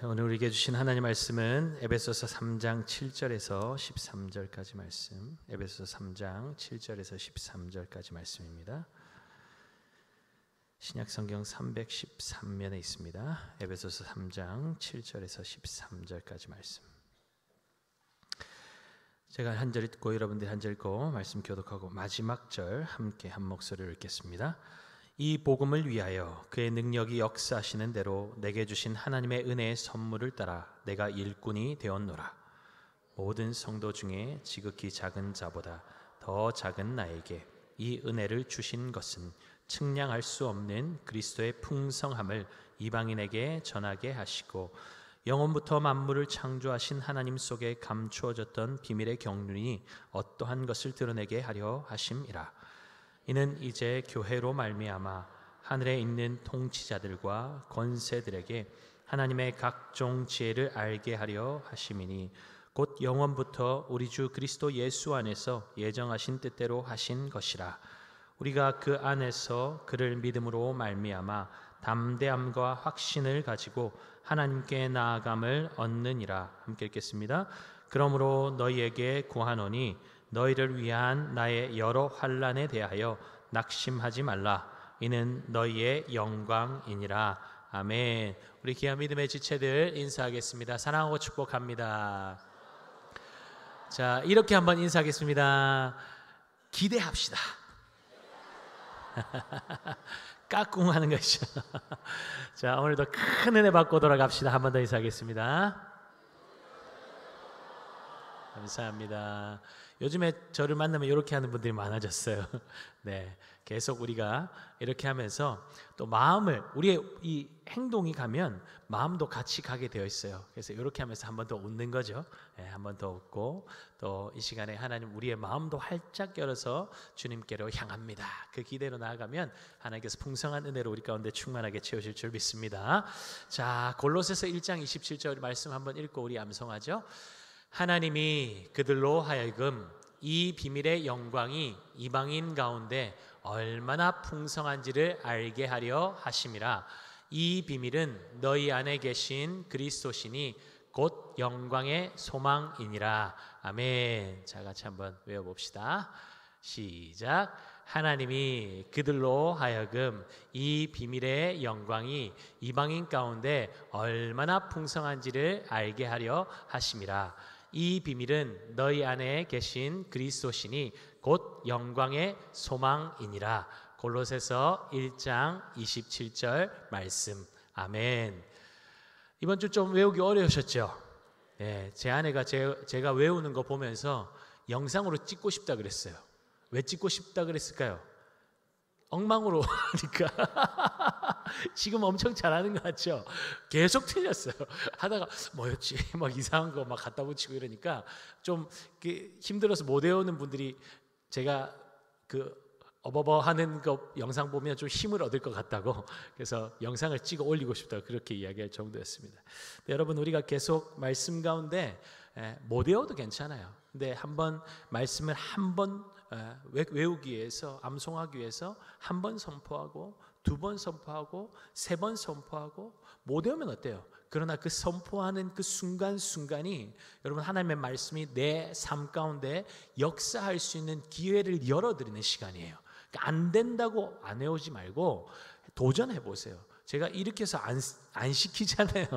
오늘 우리에게 주신 하나님 말씀은 에베소서 3장 7절에서 13절까지 말씀. 에베소서 3장 7절에서 13절까지 말씀입니다. 신약성경 313면에 있습니다. 에베소서 3장 7절에서 13절까지 말씀. 제가 한 절 읽고 여러분들이 한 절 읽고 말씀 교독하고 마지막 절 함께 한 목소리로 읽겠습니다. 이 복음을 위하여 그의 능력이 역사하시는 대로 내게 주신 하나님의 은혜의 선물을 따라 내가 일꾼이 되었노라. 모든 성도 중에 지극히 작은 자보다 더 작은 나에게 이 은혜를 주신 것은 측량할 수 없는 그리스도의 풍성함을 이방인에게 전하게 하시고 영원부터 만물을 창조하신 하나님 속에 감추어졌던 비밀의 경륜이 어떠한 것을 드러내게 하려 하심이라. 이는 이제 교회로 말미암아 하늘에 있는 통치자들과 권세들에게 하나님의 각종 지혜를 알게 하려 하심이니 곧 영원부터 우리 주 그리스도 예수 안에서 예정하신 뜻대로 하신 것이라. 우리가 그 안에서 그를 믿음으로 말미암아 담대함과 확신을 가지고 하나님께 나아감을 얻느니라. 함께 읽겠습니다. 그러므로 너희에게 구하노니 너희를 위한 나의 여러 환난에 대하여 낙심하지 말라. 이는 너희의 영광이니라. 아멘. 우리 귀한 믿음의 지체들 인사하겠습니다. 사랑하고 축복합니다. 자, 이렇게 한번 인사하겠습니다. 기대합시다. 까꿍하는 것이죠. 자, 오늘도 큰 은혜 받고 돌아갑시다. 한 번 더 인사하겠습니다. 감사합니다. 요즘에 저를 만나면 이렇게 하는 분들이 많아졌어요. 네, 계속 우리가 이렇게 하면서 또 마음을, 우리의 이 행동이 가면 마음도 같이 가게 되어 있어요. 그래서 이렇게 하면서 한 번 더 웃는 거죠. 네, 한 번 더 웃고 또 이 시간에 하나님 우리의 마음도 활짝 열어서 주님께로 향합니다. 그 기대로 나아가면 하나님께서 풍성한 은혜로 우리 가운데 충만하게 채우실 줄 믿습니다. 자, 골로새서 1장 27절 말씀 한번 읽고 우리 암송하죠. 하나님이 그들로 하여금 이 비밀의 영광이 이방인 가운데 얼마나 풍성한지를 알게 하려 하심이라. 이 비밀은 너희 안에 계신 그리스도시니 곧 영광의 소망이니라. 아멘. 자, 같이 한번 외워봅시다. 시작. 하나님이 그들로 하여금 이 비밀의 영광이 이방인 가운데 얼마나 풍성한지를 알게 하려 하심이라. 이 비밀은 너희 안에 계신 그리스도시니 곧 영광의 소망이니라. 골로새서 1장 27절 말씀. 아멘. 이번 주 좀 외우기 어려우셨죠? 네, 제 아내가 제가 외우는 거 보면서 영상으로 찍고 싶다 그랬어요. 왜 찍고 싶다 그랬을까요? 엉망으로 하니까 지금 엄청 잘하는 것 같죠? 계속 틀렸어요. 하다가 뭐였지? 막 이상한 거 막 갖다 붙이고 이러니까 좀 힘들어서 못 외우는 분들이 제가 그 어버버 하는 거 영상 보면 좀 힘을 얻을 것 같다고 그래서 영상을 찍어 올리고 싶다고 그렇게 이야기할 정도였습니다. 여러분, 우리가 계속 말씀 가운데 못 외워도 괜찮아요. 근데 한번 말씀을 한번 외우기 위해서, 암송하기 위해서 한 번 선포하고 두 번 선포하고 세 번 선포하고 못 외우면 어때요? 그러나 그 선포하는 그 순간순간이 여러분 하나님의 말씀이 내 삶 가운데 역사할 수 있는 기회를 열어드리는 시간이에요. 그러니까 안 된다고 안 외우지 말고 도전해 보세요. 제가 이렇게 해서 안 시키잖아요.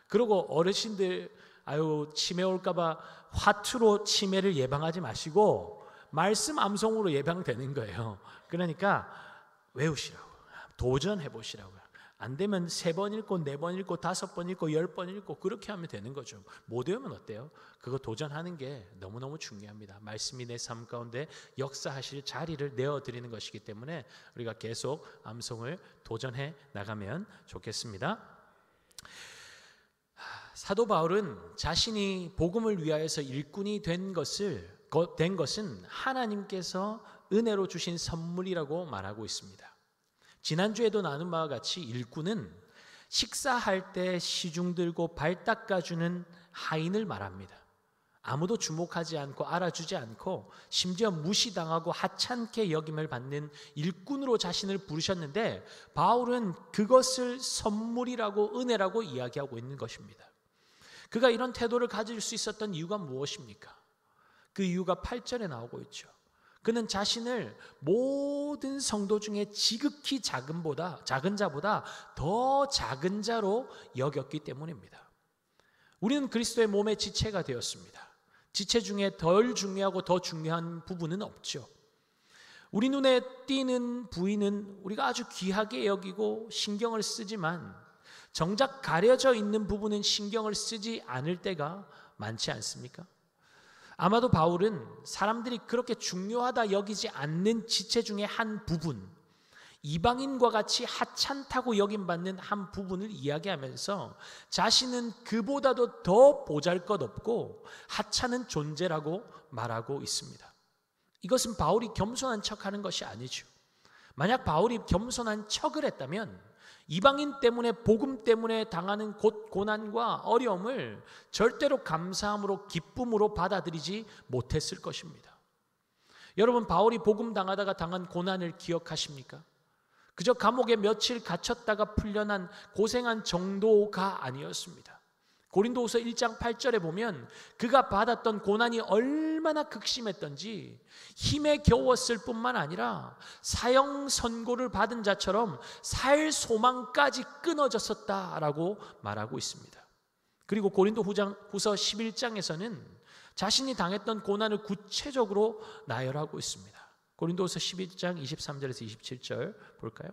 그리고 어르신들 아유 치매 올까봐 화투로 치매를 예방하지 마시고 말씀 암송으로 예방되는 거예요. 그러니까 외우시라고, 도전해 보시라고요. 안 되면 3번 읽고 4번 읽고 5번 읽고 10번 읽고 그렇게 하면 되는 거죠. 못 외우면 어때요? 그거 도전하는 게 너무너무 중요합니다. 말씀이 내 삶 가운데 역사하실 자리를 내어드리는 것이기 때문에 우리가 계속 암송을 도전해 나가면 좋겠습니다. 사도 바울은 자신이 복음을 위하여서 일꾼이 된 것은 하나님께서 은혜로 주신 선물이라고 말하고 있습니다. 지난주에도 나눈 바와 같이 일꾼은 식사할 때 시중 들고 발 닦아주는 하인을 말합니다. 아무도 주목하지 않고 알아주지 않고 심지어 무시당하고 하찮게 여김을 받는 일꾼으로 자신을 부르셨는데 바울은 그것을 선물이라고 은혜라고 이야기하고 있는 것입니다. 그가 이런 태도를 가질 수 있었던 이유가 무엇입니까? 그 이유가 8절에 나오고 있죠. 그는 자신을 모든 성도 중에 지극히 작은 자보다 더 작은 자로 여겼기 때문입니다. 우리는 그리스도의 몸의 지체가 되었습니다. 지체 중에 덜 중요하고 더 중요한 부분은 없죠. 우리 눈에 띄는 부위는 우리가 아주 귀하게 여기고 신경을 쓰지만 정작 가려져 있는 부분은 신경을 쓰지 않을 때가 많지 않습니까? 아마도 바울은 사람들이 그렇게 중요하다 여기지 않는 지체 중에 한 부분, 이방인과 같이 하찮다고 여김받는 한 부분을 이야기하면서 자신은 그보다도 더 보잘것없고 하찮은 존재라고 말하고 있습니다. 이것은 바울이 겸손한 척하는 것이 아니죠. 만약 바울이 겸손한 척을 했다면 이방인 때문에 복음 때문에 당하는 고난과 어려움을 절대로 감사함으로 기쁨으로 받아들이지 못했을 것입니다. 여러분, 바울이 복음 당하다가 당한 고난을 기억하십니까? 그저 감옥에 며칠 갇혔다가 풀려난 고생한 정도가 아니었습니다. 고린도후서 1장 8절에 보면 그가 받았던 고난이 얼마나 극심했던지 힘에 겨웠을 뿐만 아니라 사형 선고를 받은 자처럼 살 소망까지 끊어졌었다라고 말하고 있습니다. 그리고 고린도후서 11장에서는 자신이 당했던 고난을 구체적으로 나열하고 있습니다. 고린도후서 11장 23절에서 27절 볼까요?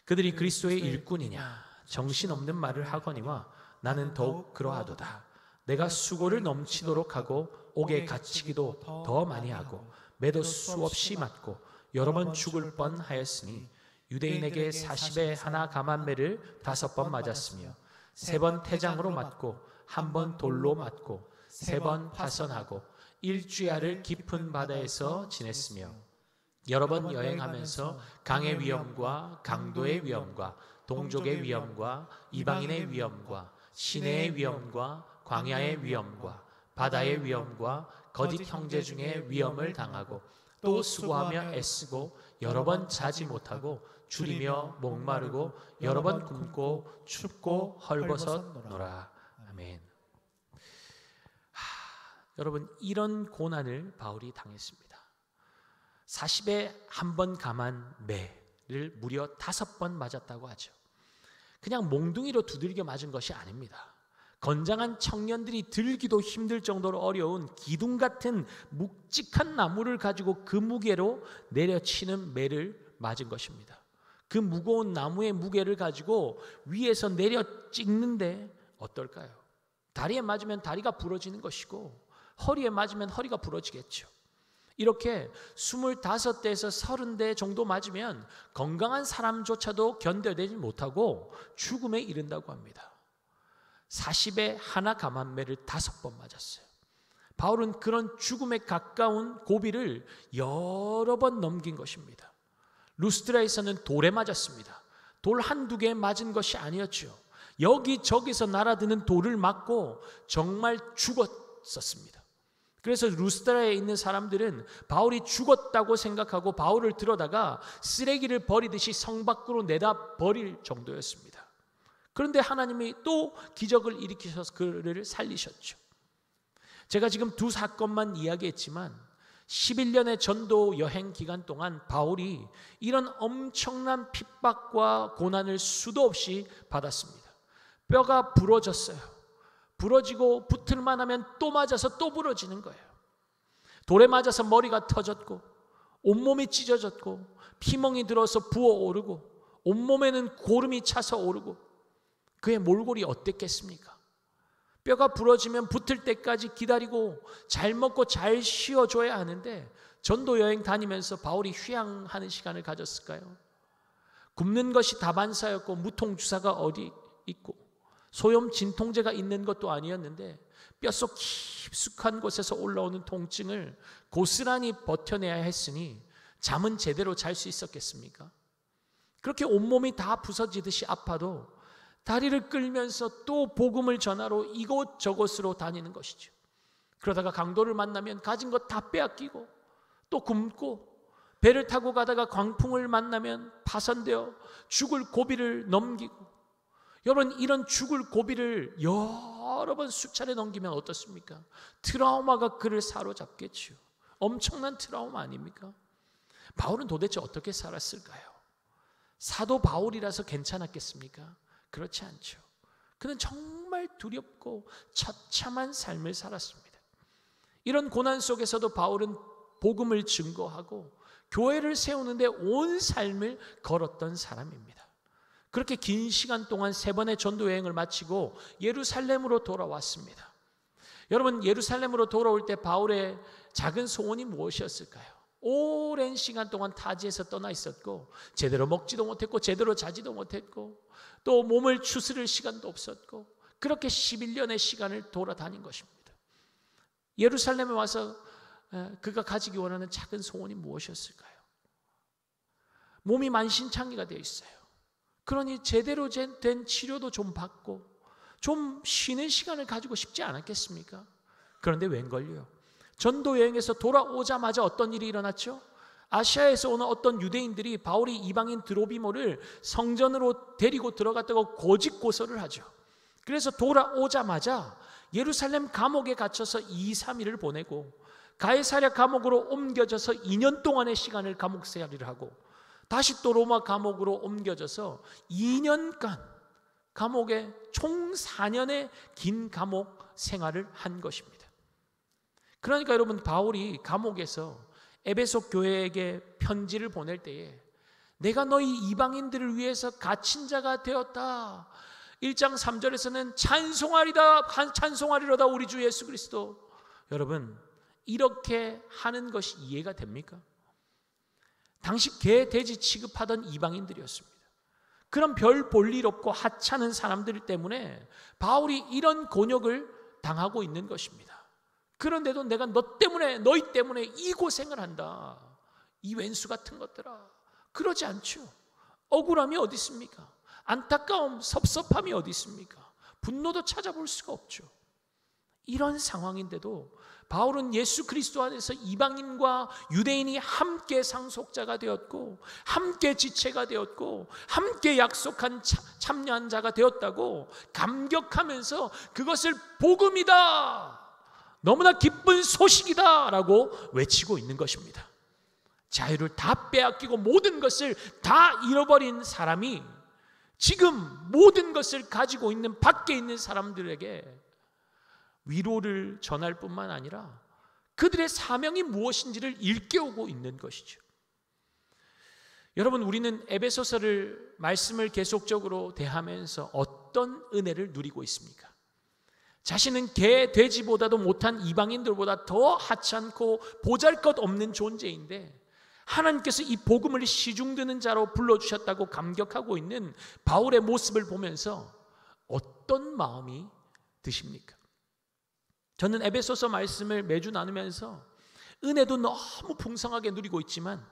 그들이 그리스도의 일꾼이냐 정신없는 말을 하거니와 나는 더욱 그러하도다. 내가 수고를 넘치도록 하고 옥에 갇히기도 더 많이 하고 매도 수없이 맞고 여러 번 죽을 뻔하였으니 유대인에게 40에 하나 감한매를 5번 맞았으며 3번 태장으로 맞고 1번 돌로 맞고 3번 파선하고 일주야를 깊은 바다에서 지냈으며 여러 번 여행하면서 강의 위험과 강도의 위험과 동족의 위험과 이방인의 위험과 시내의 위험과 광야의 위험과 바다의 위험과 거짓 형제 중에 위험을 당하고 또 수고하며 애쓰고 여러 번 자지 못하고 줄이며 목마르고 여러 번 굶고 춥고 헐벗었노라. 아멘. 여러분, 이런 고난을 바울이 당했습니다. 40에 한 번 감한 매를 무려 5번 맞았다고 하죠. 그냥 몽둥이로 두들겨 맞은 것이 아닙니다. 건장한 청년들이 들기도 힘들 정도로 어려운 기둥 같은 묵직한 나무를 가지고 그 무게로 내려치는 매를 맞은 것입니다. 그 무거운 나무의 무게를 가지고 위에서 내려 찍는데 어떨까요? 다리에 맞으면 다리가 부러지는 것이고 허리에 맞으면 허리가 부러지겠죠. 이렇게 25대에서 30대 정도 맞으면 건강한 사람조차도 견뎌내지 못하고 죽음에 이른다고 합니다. 40에 하나 감한 매를 5번 맞았어요. 바울은 그런 죽음에 가까운 고비를 여러 번 넘긴 것입니다. 루스드라에서는 돌에 맞았습니다. 돌 한두 개 맞은 것이 아니었죠. 여기저기서 날아드는 돌을 맞고 정말 죽었었습니다. 그래서 루스드라에 있는 사람들은 바울이 죽었다고 생각하고 바울을 들어다가 쓰레기를 버리듯이 성 밖으로 내다 버릴 정도였습니다. 그런데 하나님이 또 기적을 일으키셔서 그를 살리셨죠. 제가 지금 2 사건만 이야기했지만 11년의 전도 여행 기간 동안 바울이 이런 엄청난 핍박과 고난을 수도 없이 받았습니다. 뼈가 부러졌어요. 부러지고 붙을만 하면 또 맞아서 또 부러지는 거예요. 돌에 맞아서 머리가 터졌고 온몸이 찢어졌고 피멍이 들어서 부어오르고 온몸에는 고름이 차서 오르고 그의 몰골이 어땠겠습니까? 뼈가 부러지면 붙을 때까지 기다리고 잘 먹고 잘 쉬어줘야 하는데 전도 여행 다니면서 바울이 휴양하는 시간을 가졌을까요? 굶는 것이 다반사였고 무통주사가 어디 있고 소염 진통제가 있는 것도 아니었는데 뼛속 깊숙한 곳에서 올라오는 통증을 고스란히 버텨내야 했으니 잠은 제대로 잘 수 있었겠습니까? 그렇게 온몸이 다 부서지듯이 아파도 다리를 끌면서 또 복음을 전하러 이곳저곳으로 다니는 것이죠. 그러다가 강도를 만나면 가진 것 다 빼앗기고 또 굶고, 배를 타고 가다가 광풍을 만나면 파손되어 죽을 고비를 넘기고, 여러분 이런 죽을 고비를 여러 번 수차례 넘기면 어떻습니까? 트라우마가 그를 사로잡겠지요. 엄청난 트라우마 아닙니까? 바울은 도대체 어떻게 살았을까요? 사도 바울이라서 괜찮았겠습니까? 그렇지 않죠. 그는 정말 두렵고 처참한 삶을 살았습니다. 이런 고난 속에서도 바울은 복음을 증거하고 교회를 세우는데 온 삶을 걸었던 사람입니다. 그렇게 긴 시간 동안 3번의 전도 여행을 마치고 예루살렘으로 돌아왔습니다. 여러분, 예루살렘으로 돌아올 때 바울의 작은 소원이 무엇이었을까요? 오랜 시간 동안 타지에서 떠나 있었고 제대로 먹지도 못했고 제대로 자지도 못했고 또 몸을 추스릴 시간도 없었고 그렇게 11년의 시간을 돌아다닌 것입니다. 예루살렘에 와서 그가 가지기 원하는 작은 소원이 무엇이었을까요? 몸이 만신창이가 되어 있어요. 그러니 제대로 된 치료도 좀 받고 좀 쉬는 시간을 가지고 싶지 않았겠습니까? 그런데 웬걸요? 전도 여행에서 돌아오자마자 어떤 일이 일어났죠? 아시아에서 오는 어떤 유대인들이 바울이 이방인 드로비모를 성전으로 데리고 들어갔다고 고집 고소를 하죠. 그래서 돌아오자마자 예루살렘 감옥에 갇혀서 2, 3일을 보내고 가이사랴 감옥으로 옮겨져서 2년 동안의 시간을 감옥생활을 하고 다시 또 로마 감옥으로 옮겨져서 2년간 감옥에 총 4년의 긴 감옥 생활을 한 것입니다. 그러니까 여러분, 바울이 감옥에서 에베소 교회에게 편지를 보낼 때에 내가 너희 이방인들을 위해서 갇힌 자가 되었다. 1장 3절에서는 찬송하리로다 우리 주 예수 그리스도. 여러분, 이렇게 하는 것이 이해가 됩니까? 당시 개, 돼지 취급하던 이방인들이었습니다. 그런 별 볼 일 없고 하찮은 사람들 때문에 바울이 이런 곤욕을 당하고 있는 것입니다. 그런데도 내가 너희 때문에 이 고생을 한다. 이 왼수 같은 것들아. 그러지 않죠. 억울함이 어디 있습니까? 안타까움, 섭섭함이 어디 있습니까? 분노도 찾아볼 수가 없죠. 이런 상황인데도 바울은 예수 그리스도 안에서 이방인과 유대인이 함께 상속자가 되었고 함께 지체가 되었고 함께 약속한 참여한 자가 되었다고 감격하면서 그것을 복음이다, 너무나 기쁜 소식이다 라고 외치고 있는 것입니다. 자유를 다 빼앗기고 모든 것을 다 잃어버린 사람이 지금 모든 것을 가지고 있는 밖에 있는 사람들에게 위로를 전할 뿐만 아니라 그들의 사명이 무엇인지를 일깨우고 있는 것이죠. 여러분, 우리는 에베소서를 말씀을 계속적으로 대하면서 어떤 은혜를 누리고 있습니까? 자신은 개, 돼지보다도 못한 이방인들보다 더 하찮고 보잘것없는 존재인데 하나님께서 이 복음을 시중드는 자로 불러주셨다고 감격하고 있는 바울의 모습을 보면서 어떤 마음이 드십니까? 저는 에베소서 말씀을 매주 나누면서 은혜도 너무 풍성하게 누리고 있지만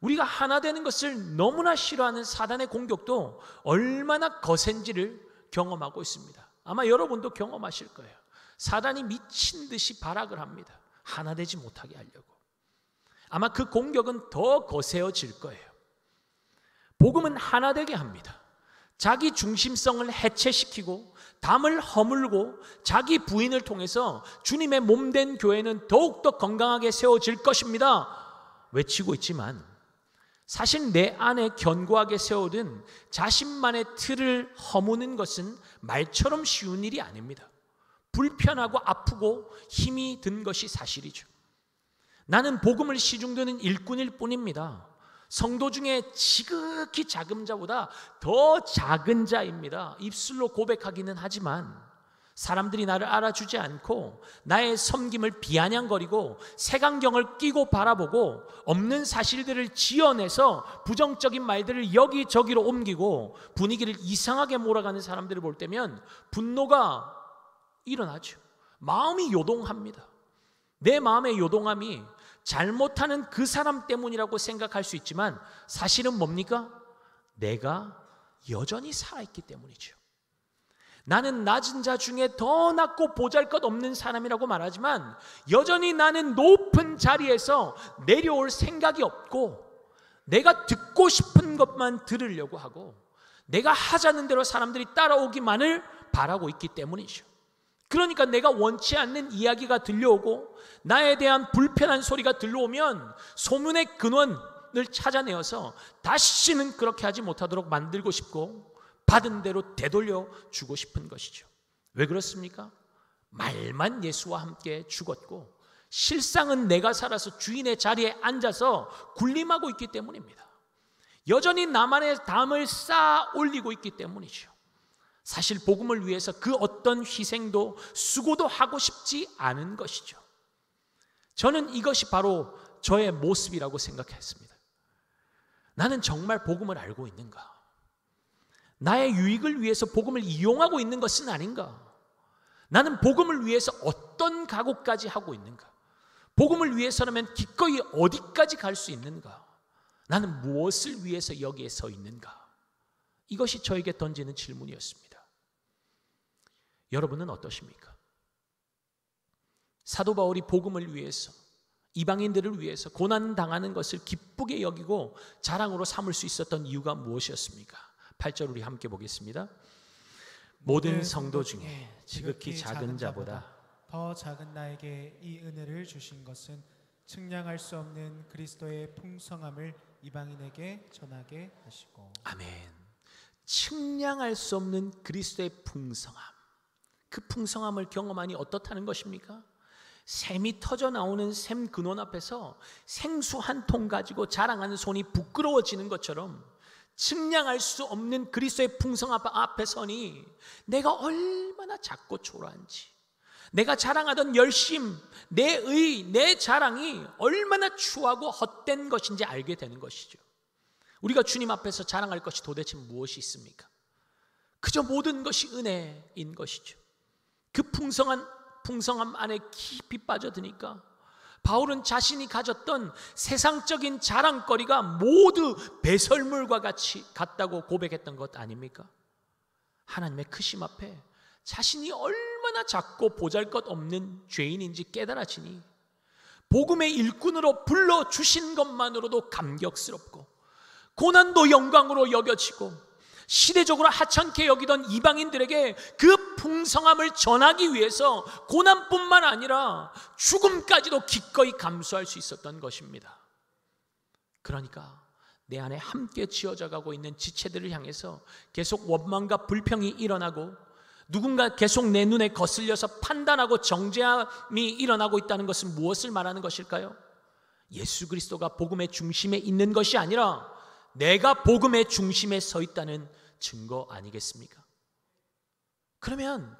우리가 하나 되는 것을 너무나 싫어하는 사단의 공격도 얼마나 거센지를 경험하고 있습니다. 아마 여러분도 경험하실 거예요. 사단이 미친 듯이 발악을 합니다. 하나 되지 못하게 하려고. 아마 그 공격은 더 거세어질 거예요. 복음은 하나 되게 합니다. 자기 중심성을 해체시키고 담을 허물고 자기 부인을 통해서 주님의 몸된 교회는 더욱더 건강하게 세워질 것입니다 외치고 있지만 사실 내 안에 견고하게 세워둔 자신만의 틀을 허무는 것은 말처럼 쉬운 일이 아닙니다. 불편하고 아프고 힘이 든 것이 사실이죠. 나는 복음을 시중드는 일꾼일 뿐입니다. 성도 중에 지극히 작은 자보다 더 작은 자입니다. 입술로 고백하기는 하지만 사람들이 나를 알아주지 않고 나의 섬김을 비아냥거리고 색안경을 끼고 바라보고 없는 사실들을 지어내서 부정적인 말들을 여기저기로 옮기고 분위기를 이상하게 몰아가는 사람들을 볼 때면 분노가 일어나죠. 마음이 요동합니다. 내 마음의 요동함이 잘못하는 그 사람 때문이라고 생각할 수 있지만 사실은 뭡니까? 내가 여전히 살아있기 때문이죠. 나는 낮은 자 중에 더 낮고 보잘것없는 사람이라고 말하지만 여전히 나는 높은 자리에서 내려올 생각이 없고 내가 듣고 싶은 것만 들으려고 하고 내가 하자는 대로 사람들이 따라오기만을 바라고 있기 때문이죠. 그러니까 내가 원치 않는 이야기가 들려오고 나에 대한 불편한 소리가 들려오면 소문의 근원을 찾아내어서 다시는 그렇게 하지 못하도록 만들고 싶고 받은 대로 되돌려 주고 싶은 것이죠. 왜 그렇습니까? 말만 예수와 함께 죽었고 실상은 내가 살아서 주인의 자리에 앉아서 군림하고 있기 때문입니다. 여전히 나만의 담을 쌓아 올리고 있기 때문이죠. 사실 복음을 위해서 그 어떤 희생도 수고도 하고 싶지 않은 것이죠. 저는 이것이 바로 저의 모습이라고 생각했습니다. 나는 정말 복음을 알고 있는가? 나의 유익을 위해서 복음을 이용하고 있는 것은 아닌가? 나는 복음을 위해서 어떤 각오까지 하고 있는가? 복음을 위해서라면 기꺼이 어디까지 갈 수 있는가? 나는 무엇을 위해서 여기에 서 있는가? 이것이 저에게 던지는 질문이었습니다. 여러분은 어떠십니까? 사도 바울이 복음을 위해서, 이방인들을 위해서 고난당하는 것을 기쁘게 여기고 자랑으로 삼을 수 있었던 이유가 무엇이었습니까? 8절 우리 함께 보겠습니다. 모든 성도 중에 지극히 작은 자보다 더 작은 나에게 이 은혜를 주신 것은 측량할 수 없는 그리스도의 풍성함을 이방인에게 전하게 하시고. 아멘. 측량할 수 없는 그리스도의 풍성함, 그 풍성함을 경험하니 어떻다는 것입니까? 샘이 터져 나오는 샘 근원 앞에서 생수 한 통 가지고 자랑하는 손이 부끄러워지는 것처럼 측량할 수 없는 그리스도의 풍성함 앞에 서니 내가 얼마나 작고 초라한지, 내가 자랑하던 열심, 내 의, 내 자랑이 얼마나 추하고 헛된 것인지 알게 되는 것이죠. 우리가 주님 앞에서 자랑할 것이 도대체 무엇이 있습니까? 그저 모든 것이 은혜인 것이죠. 그 풍성함 안에 깊이 빠져드니까 바울은 자신이 가졌던 세상적인 자랑거리가 모두 배설물과 같이 같다고 고백했던 것 아닙니까? 하나님의 크심 앞에 자신이 얼마나 작고 보잘것없는 죄인인지 깨달아지니 복음의 일꾼으로 불러주신 것만으로도 감격스럽고 고난도 영광으로 여겨지고 시대적으로 하찮게 여기던 이방인들에게 그 풍성함을 전하기 위해서 고난뿐만 아니라 죽음까지도 기꺼이 감수할 수 있었던 것입니다. 그러니까 내 안에 함께 지어져 가고 있는 지체들을 향해서 계속 원망과 불평이 일어나고 누군가 계속 내 눈에 거슬려서 판단하고 정죄함이 일어나고 있다는 것은 무엇을 말하는 것일까요? 예수 그리스도가 복음의 중심에 있는 것이 아니라 내가 복음의 중심에 서 있다는 증거 아니겠습니까? 그러면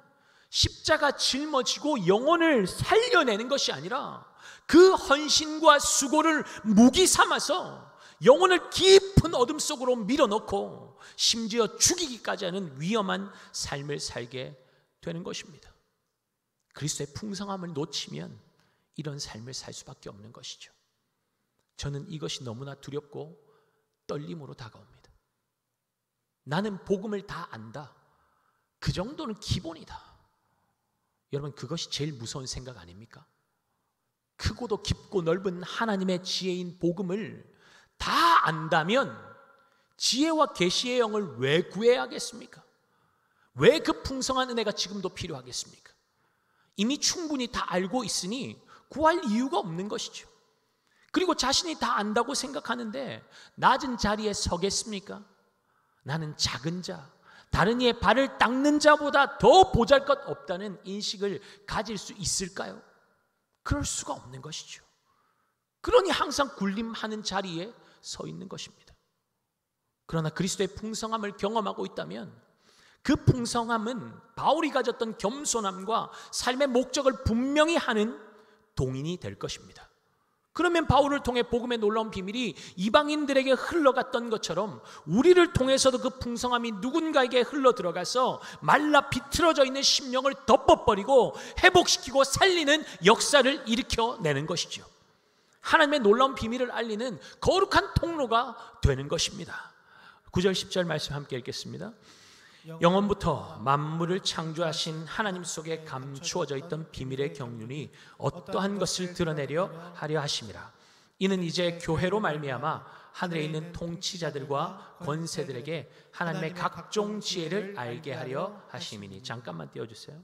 십자가 짊어지고 영혼을 살려내는 것이 아니라 그 헌신과 수고를 무기 삼아서 영혼을 깊은 어둠 속으로 밀어넣고 심지어 죽이기까지 하는 위험한 삶을 살게 되는 것입니다. 그리스도의 풍성함을 놓치면 이런 삶을 살 수밖에 없는 것이죠. 저는 이것이 너무나 두렵고 떨림으로 다가옵니다. 나는 복음을 다 안다. 그 정도는 기본이다. 여러분, 그것이 제일 무서운 생각 아닙니까? 크고도 깊고 넓은 하나님의 지혜인 복음을 다 안다면 지혜와 계시의 영을 왜 구해야겠습니까? 왜 그 풍성한 은혜가 지금도 필요하겠습니까? 이미 충분히 다 알고 있으니 구할 이유가 없는 것이죠. 그리고 자신이 다 안다고 생각하는데 낮은 자리에 서겠습니까? 나는 작은 자, 다른 이의 발을 닦는 자보다 더 보잘것없다는 인식을 가질 수 있을까요? 그럴 수가 없는 것이죠. 그러니 항상 군림하는 자리에 서 있는 것입니다. 그러나 그리스도의 풍성함을 경험하고 있다면 그 풍성함은 바울이 가졌던 겸손함과 삶의 목적을 분명히 하는 동인이 될 것입니다. 그러면 바울을 통해 복음의 놀라운 비밀이 이방인들에게 흘러갔던 것처럼 우리를 통해서도 그 풍성함이 누군가에게 흘러 들어가서 말라 비틀어져 있는 심령을 덮어버리고 회복시키고 살리는 역사를 일으켜내는 것이죠. 하나님의 놀라운 비밀을 알리는 거룩한 통로가 되는 것입니다. 9절 10절 말씀 함께 읽겠습니다. 영원부터 만물을 창조하신 하나님 속에 감추어져 있던 비밀의 경륜이 어떠한 것을 드러내려 하려 하심이라. 이는 이제 교회로 말미암아 하늘에 있는 통치자들과 권세들에게 하나님의 각종 지혜를 알게 하려 하심이니. 잠깐만 띄워주세요.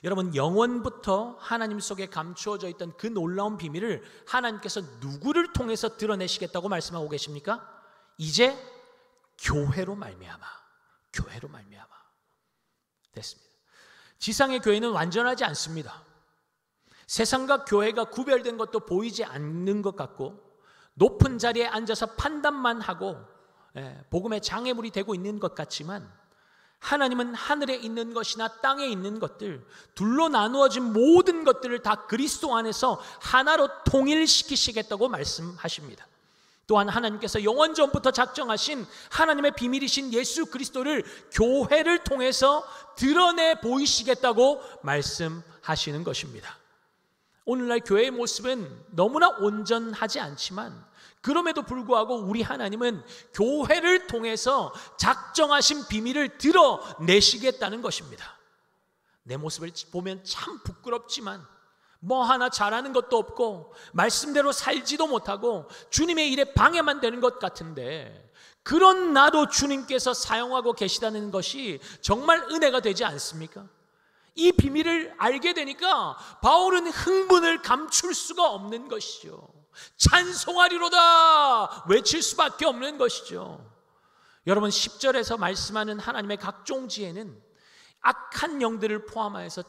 여러분, 영원부터 하나님 속에 감추어져 있던 그 놀라운 비밀을 하나님께서 누구를 통해서 드러내시겠다고 말씀하고 계십니까? 이제 교회로 말미암아, 교회로 말미암아. 됐습니다. 지상의 교회는 완전하지 않습니다. 세상과 교회가 구별된 것도 보이지 않는 것 같고, 높은 자리에 앉아서 판단만 하고 복음의 장애물이 되고 있는 것 같지만, 하나님은 하늘에 있는 것이나 땅에 있는 것들, 둘로 나누어진 모든 것들을 다 그리스도 안에서 하나로 통일시키시겠다고 말씀하십니다. 또한 하나님께서 영원 전부터 작정하신 하나님의 비밀이신 예수 그리스도를 교회를 통해서 드러내 보이시겠다고 말씀하시는 것입니다. 오늘날 교회의 모습은 너무나 온전하지 않지만, 그럼에도 불구하고 우리 하나님은 교회를 통해서 작정하신 비밀을 드러내시겠다는 것입니다. 내 모습을 보면 참 부끄럽지만, 뭐 하나 잘하는 것도 없고 말씀대로 살지도 못하고 주님의 일에 방해만 되는 것 같은데, 그런 나도 주님께서 사용하고 계시다는 것이 정말 은혜가 되지 않습니까? 이 비밀을 알게 되니까 바울은 흥분을 감출 수가 없는 것이죠. 찬송하리로다 외칠 수밖에 없는 것이죠. 여러분, 10절에서 말씀하는 하나님의 각종 지혜는 악한 영들을 포함하여서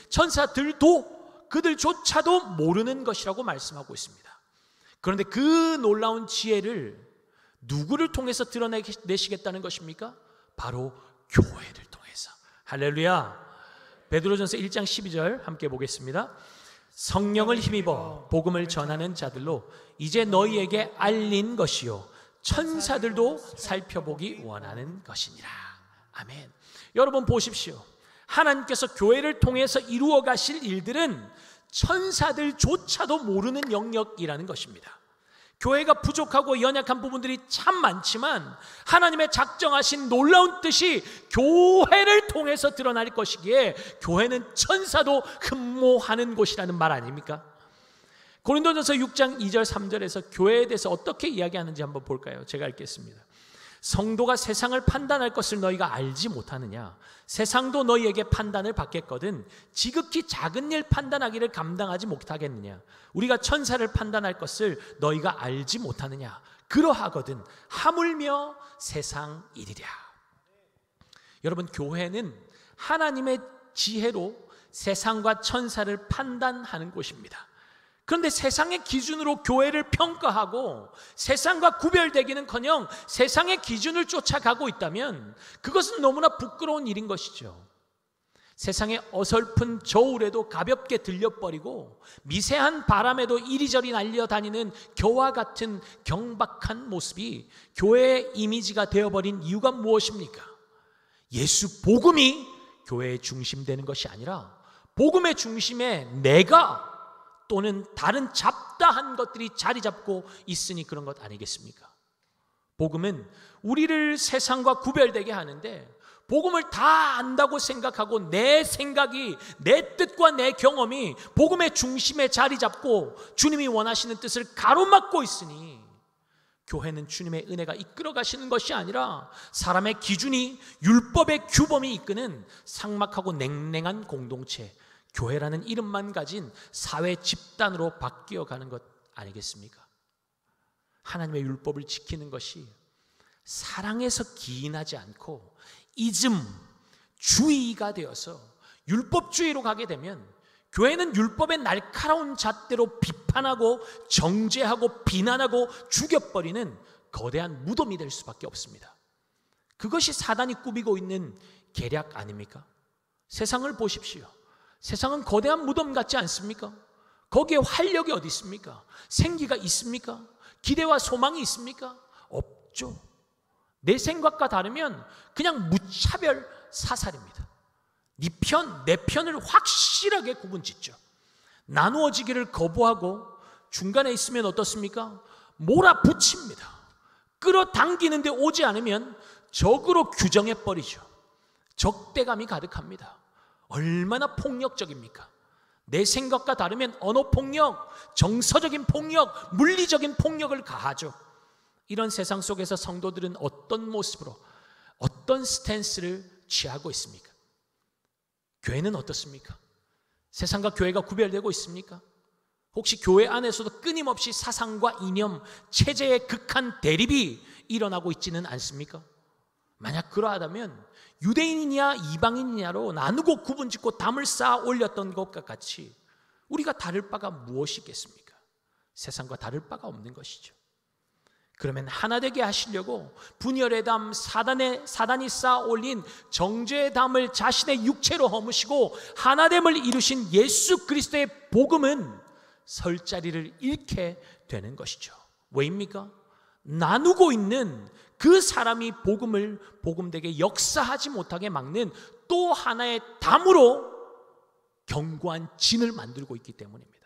천사들도 그들조차도 모르는 것이라고 말씀하고 있습니다. 그런데 그 놀라운 지혜를 누구를 통해서 드러내시겠다는 것입니까? 바로 교회를 통해서. 할렐루야. 베드로전서 1장 12절 함께 보겠습니다. 성령을 힘입어 복음을 전하는 자들로 이제 너희에게 알린 것이요 천사들도 살펴보기 원하는 것이니라. 아멘. 여러분 보십시오. 하나님께서 교회를 통해서 이루어 가실 일들은 천사들조차도 모르는 영역이라는 것입니다. 교회가 부족하고 연약한 부분들이 참 많지만, 하나님의 작정하신 놀라운 뜻이 교회를 통해서 드러날 것이기에 교회는 천사도 흠모하는 곳이라는 말 아닙니까? 고린도전서 6장 2절 3절에서 교회에 대해서 어떻게 이야기하는지 한번 볼까요? 제가 읽겠습니다. 성도가 세상을 판단할 것을 너희가 알지 못하느냐? 세상도 너희에게 판단을 받겠거든 지극히 작은 일 판단하기를 감당하지 못하겠느냐? 우리가 천사를 판단할 것을 너희가 알지 못하느냐? 그러하거든 하물며 세상 일이랴. 여러분, 교회는 하나님의 지혜로 세상과 천사를 판단하는 곳입니다. 그런데 세상의 기준으로 교회를 평가하고 세상과 구별되기는커녕 세상의 기준을 쫓아가고 있다면 그것은 너무나 부끄러운 일인 것이죠. 세상의 어설픈 저울에도 가볍게 들려버리고 미세한 바람에도 이리저리 날려다니는 겨와 같은 경박한 모습이 교회의 이미지가 되어버린 이유가 무엇입니까? 예수 복음이 교회의 중심되는 것이 아니라 복음의 중심에 내가 또는 다른 잡다한 것들이 자리 잡고 있으니 그런 것 아니겠습니까? 복음은 우리를 세상과 구별되게 하는데, 복음을 다 안다고 생각하고 내 생각이, 내 뜻과 내 경험이 복음의 중심에 자리 잡고 주님이 원하시는 뜻을 가로막고 있으니, 교회는 주님의 은혜가 이끌어 가시는 것이 아니라 사람의 기준이, 율법의 규범이 이끄는 삭막하고 냉랭한 공동체, 교회라는 이름만 가진 사회 집단으로 바뀌어가는 것 아니겠습니까? 하나님의 율법을 지키는 것이 사랑에서 기인하지 않고 이즘주의가 되어서 율법주의로 가게 되면 교회는 율법의 날카로운 잣대로 비판하고 정죄하고 비난하고 죽여버리는 거대한 무덤이 될 수밖에 없습니다. 그것이 사단이 꾸미고 있는 계략 아닙니까? 세상을 보십시오. 세상은 거대한 무덤 같지 않습니까? 거기에 활력이 어디 있습니까? 생기가 있습니까? 기대와 소망이 있습니까? 없죠. 내 생각과 다르면 그냥 무차별 사살입니다. 네 편, 내 편을 확실하게 구분짓죠. 나누어지기를 거부하고 중간에 있으면 어떻습니까? 몰아붙입니다. 끌어당기는데 오지 않으면 적으로 규정해버리죠. 적대감이 가득합니다. 얼마나 폭력적입니까? 내 생각과 다르면 언어폭력, 정서적인 폭력, 물리적인 폭력을 가하죠. 이런 세상 속에서 성도들은 어떤 모습으로, 어떤 스탠스를 취하고 있습니까? 교회는 어떻습니까? 세상과 교회가 구별되고 있습니까? 혹시 교회 안에서도 끊임없이 사상과 이념, 체제의 극한 대립이 일어나고 있지는 않습니까? 만약 그러하다면 유대인이냐 이방인이냐로 나누고 구분짓고 담을 쌓아 올렸던 것과 같이 우리가 다를 바가 무엇이 있겠습니까? 세상과 다를 바가 없는 것이죠. 그러면 하나 되게 하시려고 분열의 담, 사단이 쌓아 올린 정죄의 담을 자신의 육체로 허무시고 하나됨을 이루신 예수 그리스도의 복음은 설 자리를 잃게 되는 것이죠. 왜입니까? 나누고 있는 그 사람이 복음을 복음되게 역사하지 못하게 막는 또 하나의 담으로 견고한 진을 만들고 있기 때문입니다.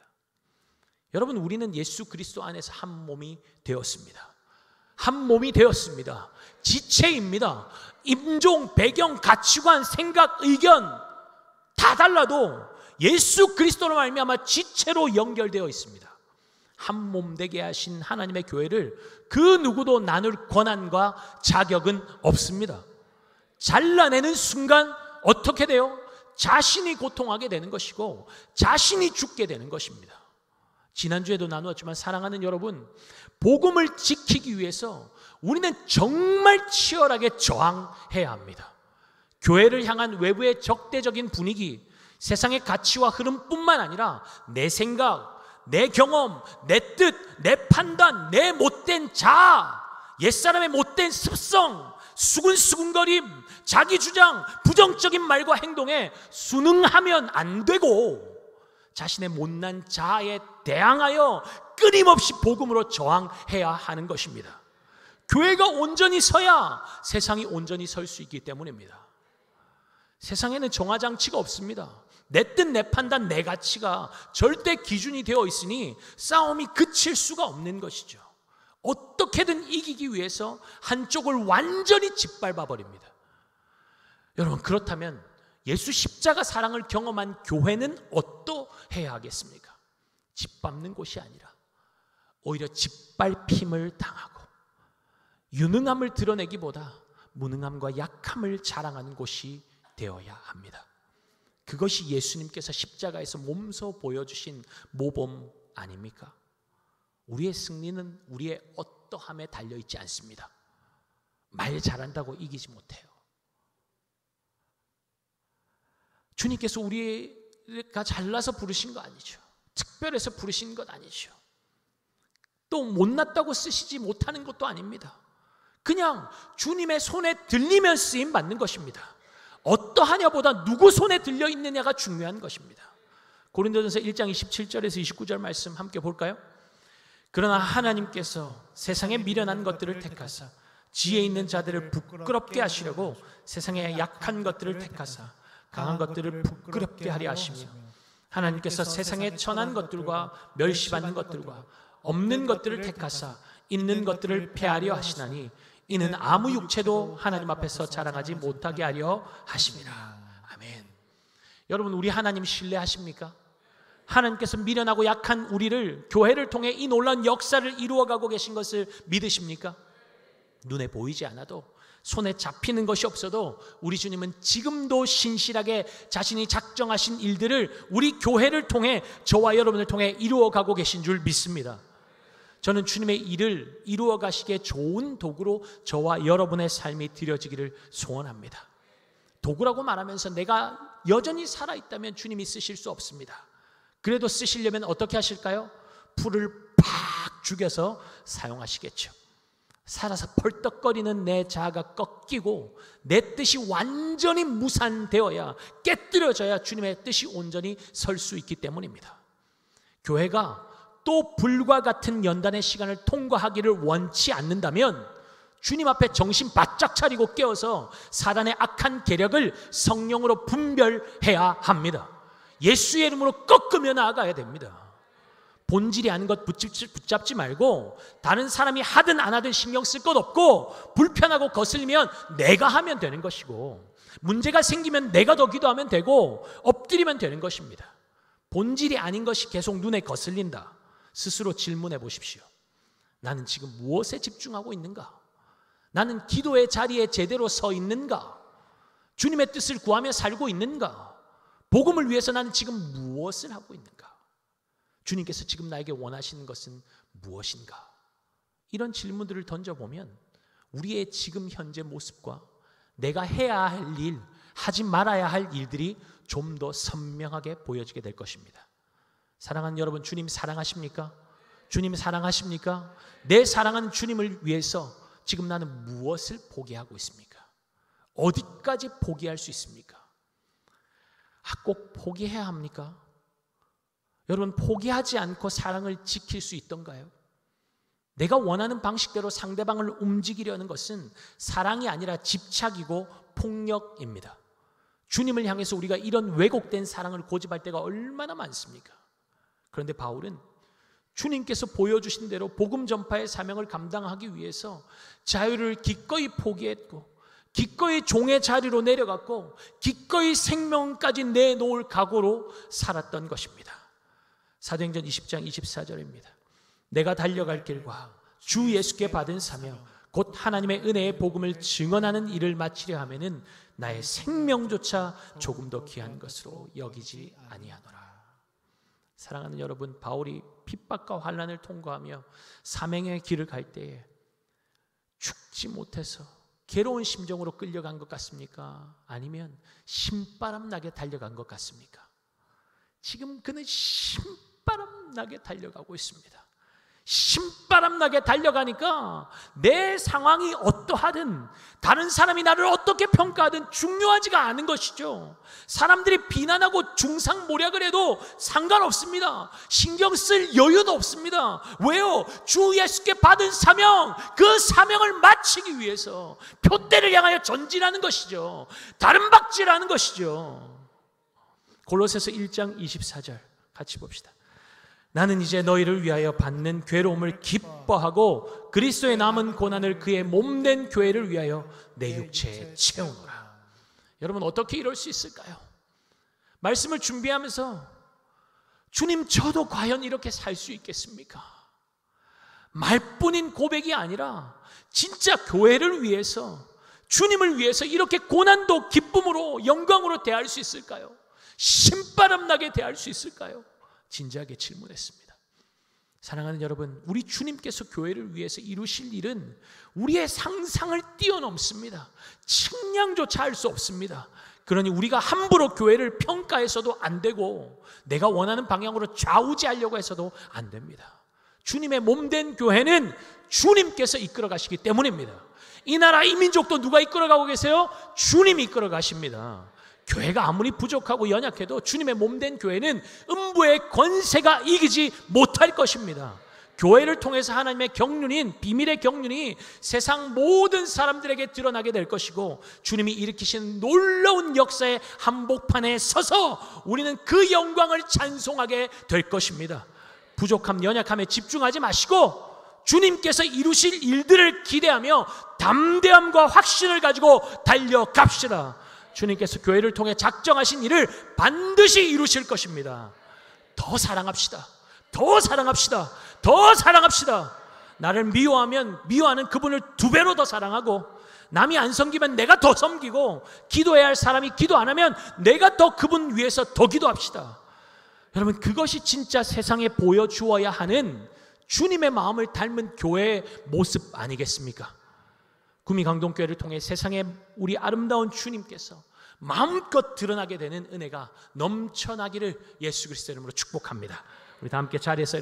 여러분, 우리는 예수 그리스도 안에서 한 몸이 되었습니다. 한 몸이 되었습니다. 지체입니다. 인종, 배경, 가치관, 생각, 의견 다 달라도 예수 그리스도로 말미암아 지체로 연결되어 있습니다. 한 몸 되게 하신 하나님의 교회를 그 누구도 나눌 권한과 자격은 없습니다. 잘라내는 순간 어떻게 돼요? 자신이 고통하게 되는 것이고 자신이 죽게 되는 것입니다. 지난주에도 나누었지만 사랑하는 여러분, 복음을 지키기 위해서 우리는 정말 치열하게 저항해야 합니다. 교회를 향한 외부의 적대적인 분위기, 세상의 가치와 흐름뿐만 아니라 내 생각, 내 경험, 내 뜻, 내 판단, 내 못된 자아, 옛사람의 못된 습성, 수근수근거림, 자기 주장, 부정적인 말과 행동에 순응하면 안 되고 자신의 못난 자아에 대항하여 끊임없이 복음으로 저항해야 하는 것입니다. 교회가 온전히 서야 세상이 온전히 설 수 있기 때문입니다. 세상에는 정화장치가 없습니다. 내 뜻, 내 판단, 내 가치가 절대 기준이 되어 있으니 싸움이 그칠 수가 없는 것이죠. 어떻게든 이기기 위해서 한쪽을 완전히 짓밟아 버립니다. 여러분, 그렇다면 예수 십자가 사랑을 경험한 교회는 어떠해야 하겠습니까? 짓밟는 곳이 아니라 오히려 짓밟힘을 당하고 유능함을 드러내기보다 무능함과 약함을 자랑하는 곳이 되어야 합니다. 그것이 예수님께서 십자가에서 몸소 보여주신 모범 아닙니까? 우리의 승리는 우리의 어떠함에 달려있지 않습니다. 말 잘한다고 이기지 못해요. 주님께서 우리가 잘나서 부르신 거 아니죠. 특별해서 부르신 것 아니죠. 또 못났다고 쓰시지 못하는 것도 아닙니다. 그냥 주님의 손에 들리면 쓰임 받는 것입니다. 어떠하냐보다 누구 손에 들려 있느냐가 중요한 것입니다. 고린도전서 1장 27절에서 29절 말씀 함께 볼까요? 그러나 하나님께서 세상에 미련한 것들을 택하사 지혜 있는 자들을 부끄럽게 하시려고 세상에 약한 것들을 택하사 강한 것들을 부끄럽게 하려 하시며 하나님께서 세상에 천한 것들과 멸시받는 것들과 없는 것들을 택하사 있는 것들을 폐하려 하시나니 이는 아무 육체도 하나님 앞에서 자랑하지 못하게 하려 하심이라. 아멘. 여러분, 우리 하나님 신뢰하십니까? 하나님께서 미련하고 약한 우리를 교회를 통해 이 놀라운 역사를 이루어가고 계신 것을 믿으십니까? 눈에 보이지 않아도 손에 잡히는 것이 없어도 우리 주님은 지금도 신실하게 자신이 작정하신 일들을 우리 교회를 통해 저와 여러분을 통해 이루어가고 계신 줄 믿습니다. 저는 주님의 일을 이루어 가시기에 좋은 도구로 저와 여러분의 삶이 드려지기를 소원합니다. 도구라고 말하면서 내가 여전히 살아있다면 주님이 쓰실 수 없습니다. 그래도 쓰시려면 어떻게 하실까요? 풀을 팍 죽여서 사용하시겠죠. 살아서 펄떡거리는 내 자아가 꺾이고 내 뜻이 완전히 무산되어야, 깨뜨려져야 주님의 뜻이 온전히 설 수 있기 때문입니다. 교회가 또 불과 같은 연단의 시간을 통과하기를 원치 않는다면 주님 앞에 정신 바짝 차리고 깨어서 사단의 악한 계략을 성령으로 분별해야 합니다. 예수의 이름으로 꺾으며 나아가야 됩니다. 본질이 아닌 것 붙잡지 말고 다른 사람이 하든 안 하든 신경 쓸 것 없고 불편하고 거슬리면 내가 하면 되는 것이고 문제가 생기면 내가 더 기도하면 되고 엎드리면 되는 것입니다. 본질이 아닌 것이 계속 눈에 거슬린다. 스스로 질문해 보십시오. 나는 지금 무엇에 집중하고 있는가? 나는 기도의 자리에 제대로 서 있는가? 주님의 뜻을 구하며 살고 있는가? 복음을 위해서 나는 지금 무엇을 하고 있는가? 주님께서 지금 나에게 원하시는 것은 무엇인가? 이런 질문들을 던져보면 우리의 지금 현재 모습과 내가 해야 할 일, 하지 말아야 할 일들이 좀 더 선명하게 보여지게 될 것입니다. 사랑하는 여러분, 주님 사랑하십니까? 주님 사랑하십니까? 내 사랑하는 주님을 위해서 지금 나는 무엇을 포기하고 있습니까? 어디까지 포기할 수 있습니까? 꼭 포기해야 합니까? 여러분, 포기하지 않고 사랑을 지킬 수 있던가요? 내가 원하는 방식대로 상대방을 움직이려는 것은 사랑이 아니라 집착이고 폭력입니다. 주님을 향해서 우리가 이런 왜곡된 사랑을 고집할 때가 얼마나 많습니까? 그런데 바울은 주님께서 보여주신 대로 복음 전파의 사명을 감당하기 위해서 자유를 기꺼이 포기했고 기꺼이 종의 자리로 내려갔고 기꺼이 생명까지 내놓을 각오로 살았던 것입니다. 사도행전 20장 24절입니다. 내가 달려갈 길과 주 예수께 받은 사명 곧 하나님의 은혜의 복음을 증언하는 일을 마치려 하면은 나의 생명조차 조금 더 귀한 것으로 여기지 아니하노라. 사랑하는 여러분, 바울이 핍박과 환난을 통과하며 사명의 길을 갈 때에 죽지 못해서 괴로운 심정으로 끌려간 것 같습니까? 아니면 신바람 나게 달려간 것 같습니까? 지금 그는 신바람 나게 달려가고 있습니다. 신바람 나게 달려가니까 내 상황이 어떠하든 다른 사람이 나를 어떻게 평가하든 중요하지가 않은 것이죠. 사람들이 비난하고 중상모략을 해도 상관없습니다. 신경 쓸 여유도 없습니다. 왜요? 주 예수께 받은 사명, 그 사명을 마치기 위해서 표대를 향하여 전진하는 것이죠. 다른 박질하는 것이죠. 골로새서 1장 24절 같이 봅시다. 나는 이제 너희를 위하여 받는 괴로움을 기뻐하고 그리스도의 남은 고난을 그의 몸된 교회를 위하여 내 육체에 채우노라. 여러분, 어떻게 이럴 수 있을까요? 말씀을 준비하면서 주님, 저도 과연 이렇게 살 수 있겠습니까? 말뿐인 고백이 아니라 진짜 교회를 위해서, 주님을 위해서 이렇게 고난도 기쁨으로 영광으로 대할 수 있을까요? 신바람 나게 대할 수 있을까요? 진지하게 질문했습니다. 사랑하는 여러분, 우리 주님께서 교회를 위해서 이루실 일은 우리의 상상을 뛰어넘습니다. 측량조차 할 수 없습니다. 그러니 우리가 함부로 교회를 평가해서도 안 되고 내가 원하는 방향으로 좌우지하려고 해서도 안 됩니다. 주님의 몸된 교회는 주님께서 이끌어 가시기 때문입니다. 이 나라 이 민족도 누가 이끌어가고 계세요? 주님이 이끌어 가십니다. 교회가 아무리 부족하고 연약해도 주님의 몸된 교회는 음부의 권세가 이기지 못할 것입니다. 교회를 통해서 하나님의 경륜인, 비밀의 경륜이 세상 모든 사람들에게 드러나게 될 것이고 주님이 일으키신 놀라운 역사의 한복판에 서서 우리는 그 영광을 찬송하게 될 것입니다. 부족함, 연약함에 집중하지 마시고 주님께서 이루실 일들을 기대하며 담대함과 확신을 가지고 달려갑시다. 주님께서 교회를 통해 작정하신 일을 반드시 이루실 것입니다. 더 사랑합시다. 더 사랑합시다. 더 사랑합시다. 나를 미워하면 미워하는 그분을 2배로 더 사랑하고, 남이 안 섬기면 내가 더 섬기고, 기도해야 할 사람이 기도 안 하면 내가 더 그분 위해서 더 기도합시다. 여러분, 그것이 진짜 세상에 보여주어야 하는 주님의 마음을 닮은 교회의 모습 아니겠습니까? 구미강동교회를 통해 세상에 우리 아름다운 주님께서 마음껏 드러나게 되는 은혜가 넘쳐나기를 예수 그리스도 이름으로 축복합니다. 우리 다 함께 자리에서